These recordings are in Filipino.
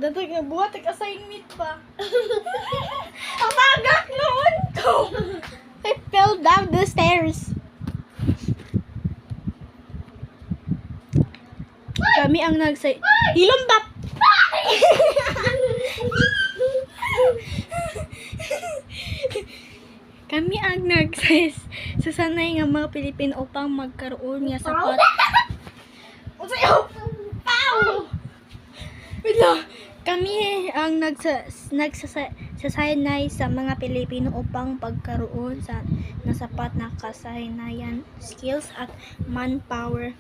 Dato nga buhat ang assignment pa. Ang agak noon ko. I fell down the stairs. Kami ang nagsay... Hilumbap! Kami ang sasanay nga mga Pilipino upang magkaroon nga sapat. Usayo! Pow! Wait lang. Kami ang nagsasanay sa mga Pilipino upang pagkaroon sa nasapat na kasaysayan, skills at manpower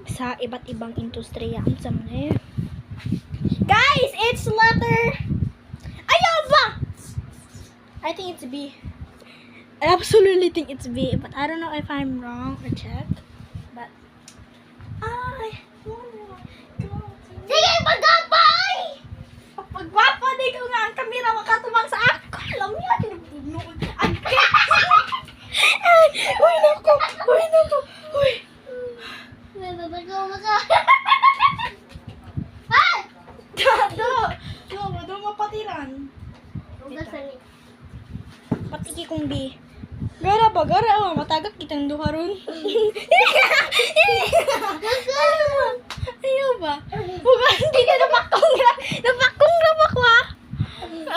sa iba't ibang industriya. Sa manay. Guys, it's letter. Ayaw ba? I think it's B. I absolutely think it's B, but I don't know if I'm wrong or check. But I wanna go. Sige, pagkapay! Pagwapa, di ko nga ang kamera makatumang sa ako. Alam niya, tinagbunoon. Uy, naku! Uy, naku! Uy! Natatagal na ka. Dado mapatiran. Ugasan Patiki kong B. Gara ba? Gara ba? Matagak kitang duha ron. Ayaw ba? Huwag hindi na napakong na. Napakong na ba ko ha?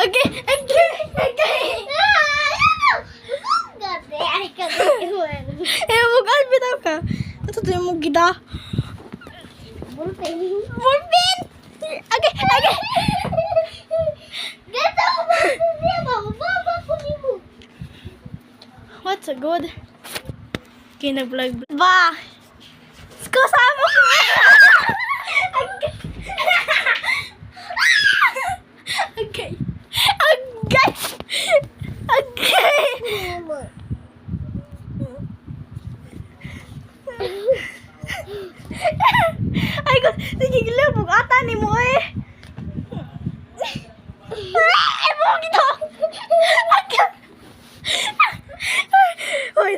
Okay. Ay, kagayon. Huwag bitaw ka. Ito tayo mo gida. Bulpen. Bulpin! Okay. Gata mo ba? Mababa ko ni mo. What's a good? Okay, nag-vlog. Ba! Kasama ko! Okay. Ay, ko, sige lang, bugata ni mo eh. Ay, mo gito. Uy,